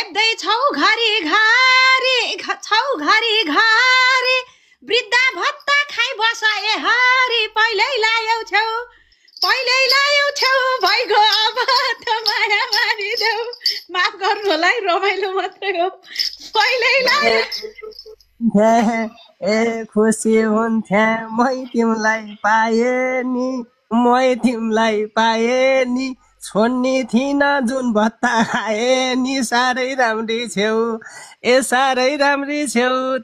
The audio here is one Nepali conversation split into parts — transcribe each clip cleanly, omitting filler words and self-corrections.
खेप्दै छौ घरी घरी वृद्ध भत्ता खाइ बस ए हरि पहिल्यै लायौ छौ भइगयो अब त माया मारिदेऊ माफ गर्नु होला है रमाइलो मात्रै हो पहिल्यै लायौ ए खुसी हुन्थे मै तिमीलाई पाए नि छोड्ने थिइन जुन भत्ता खाए नि साह्रै राम्री छेउ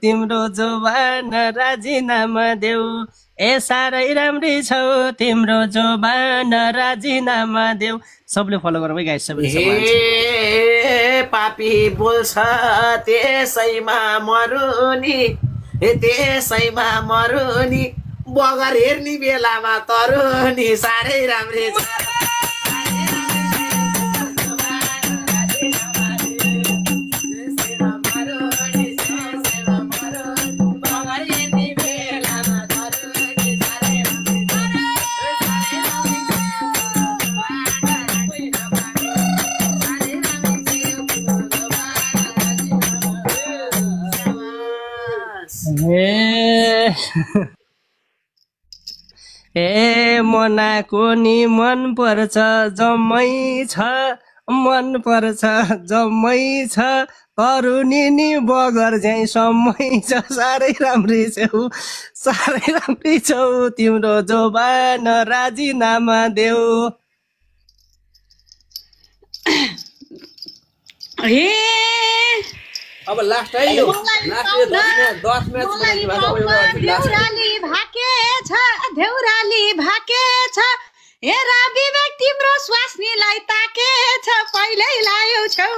तिम्रो जोबान राजीनामा देऊ साह्रै राम्री छौ तिम्रो जोबान राजीनामा देऊ सबले फलो गरौँ है गाइस सबले पापी बोल्छ त्यसैमा मरुनी बगर हेर्ने बेलामा तरुनी साह्रै राम्री छ मनाको नि मन पर्छ जम्मै छ तरुनी नि बगर झै समय छ साह्रै राम्री छौ तिम्रो जोबान राजीनामा देऊ अब लास्ट है यो देउराली भाके छ हेर विवेक तिम्रो स्वास्नीलाई ताके छ पहिल्यै लायौ छौ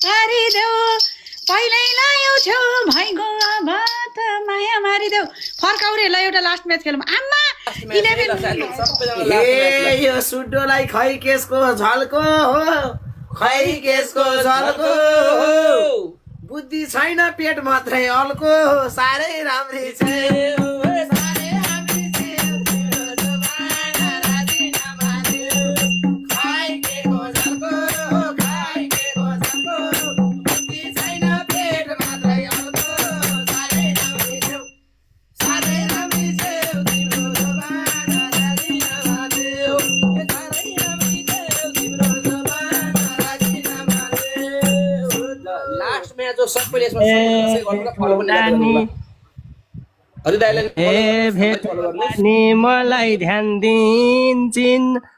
मारिदेऊ पहिल्यै लायौ छौ भइगयो अब त माया मारिदेऊ फर्काउरे ल एउटा लास्ट म्याच खेलौँ आम्मा यो सुड्डोलाई खै केसको झल्को हो बुद्धि छैन पेट मात्रै अल्को साह्रै राम्री छ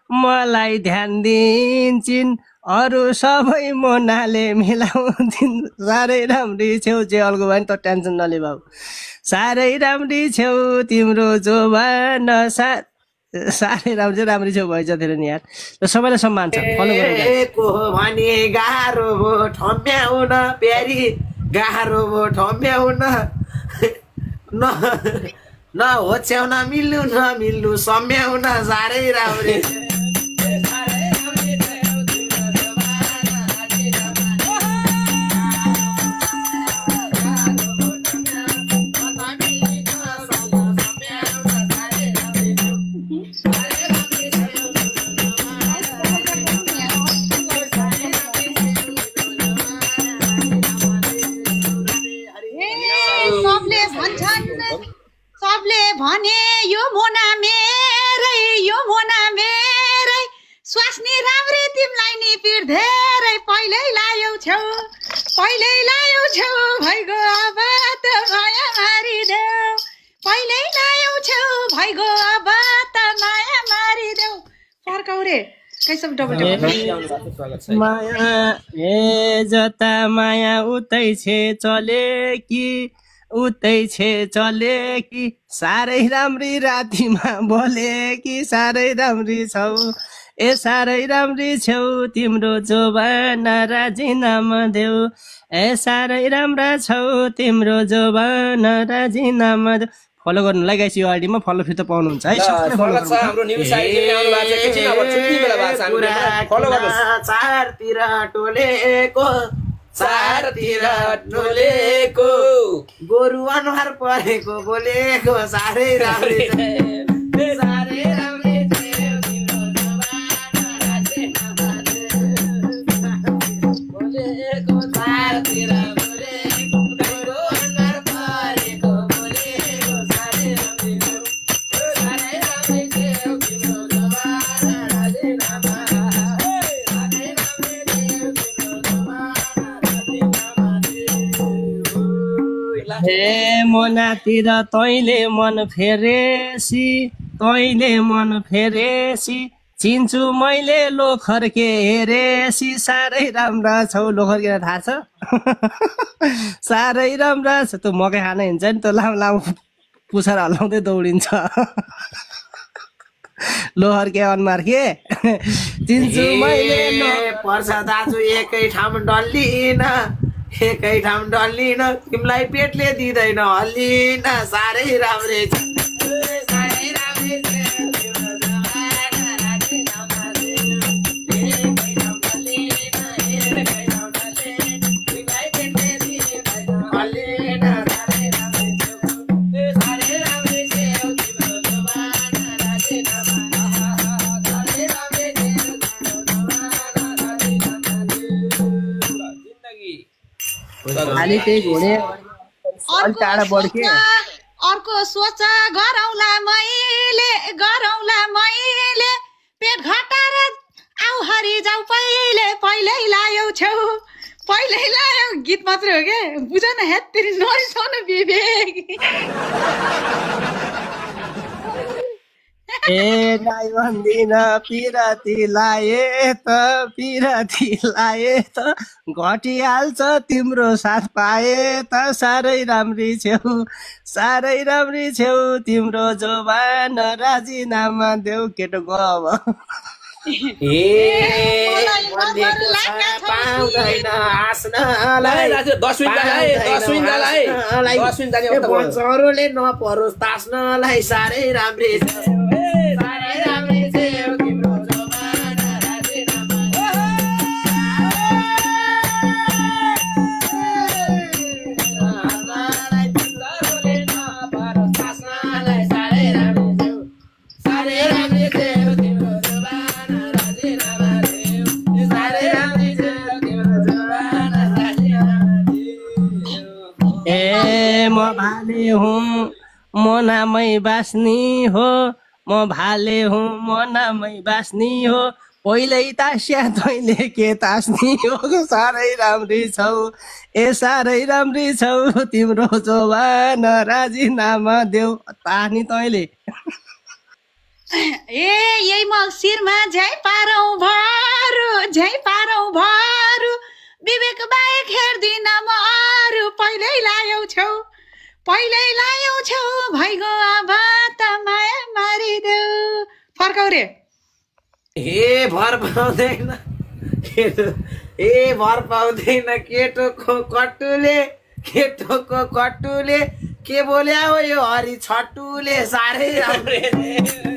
मलाई ध्यान दिन्छिन् अरू सबै मोनाले मिलाउँछिन् साह्रै राम्री छेउ जे अल्गो भयो नि त टेन्सन नले बाबु साह्रै राम्री छेउ तिम्रो जोबान साह्रै राम्री छेउ भएछ धेरै नि यार सबैलाई सम्मान छ फलो गर्नु भने गाह्रो भो ठम्ब्याउन प्यारी गाह्रो भो ठम्ब्याउन न होच्याउन मिल्नु सम्याउन साह्रै राम्री सबले भने यो मोना मेरै स्वास्नी राम्री तिमीलाई नि पिर धेरै पहिल्यै लायौ छौ भइगयो अब त माया मारिदेऊ पहिल्यै लायौ छौ भइगयो अब त माया मारिदेऊ फर्काउ रे कैसम डबल माया जता माया उतै छे चले कि साह्रै राम्री रातिमा बोले कि साह्रै राम्री छौ साह्रै राम्री छेउ तिम्रो जोबान राजीनामा देऊ साह्रै राम्रा छौ तिम्रो जोबान राजीनामा देऊ फलो गर्नुलाई गाइस यो आइडीमा फलो फिर्ता पाउनुहुन्छ है सबैले फलो गर्नु हाम्रो न्यूज आइडीमा आउनु भएको छ एकछिन अब छुट्टी बेला भएको छ हामीले फलो गर्नुस् चारतिर टोलेको चारतिर टोलेको गोरु अनुहार परेको बोलेको साह्रै राम्री साह्रै राम्री हे मोनातिर तैँले मन फेरेसी चिन्छु मैले लोखर्के हेरेसी साह्रै राम्रा छौ लोखर्के थाहा छ साह्रै राम्रा छ त्यो मकै खान हिँड्छ नि त्यो लामो लामो पुछर हल्लाउँदै दौडिन्छ लोहर्के अनुहार के चिन्छु मैले पर्छ दाजु एकै ठाउँ डल्लिन तिमीलाई पेटले दिँदैन हल्लिन साह्रै राम्रै छ खाली त्यही घुँडे टाढा बढ्के अर्को सोच गरौँला मैले पेट घटाएर आउ हरि जाऊ पहिल्यै लायौ छेउ गीत मात्रै हो के बुझ न हेत्तेरी नरिसाउनु विवेक ए गाई भन्दिन पिराती लाए त घटिहाल्छ तिम्रो साथ पाए त साह्रै राम्री छेउ तिम्रो जोबान राजीनामा देऊ केटो गब पाउँदैन हाँस्नलाई नपरोस् तास्नलाई साह्रै राम्रै छ म भाले हुँ म नामै बास्नी हो पहिल्यै तास्या तैँले के तास्नी हो साह्रै राम्री छौ तिम्रो जोबान राजीनामा देऊ तानी तैँले यही मक्सिरमा झै पारौँ भरू विवेक बाहेक हेर्दिन म अरू पहिल्यै लायौ छौ भइगो अब त माया मारिदेऊ फर्काउ रे भर पाउँदैन केटोको कटुले के बोल्या हो यो हरि छटुले साह्रै राम्रै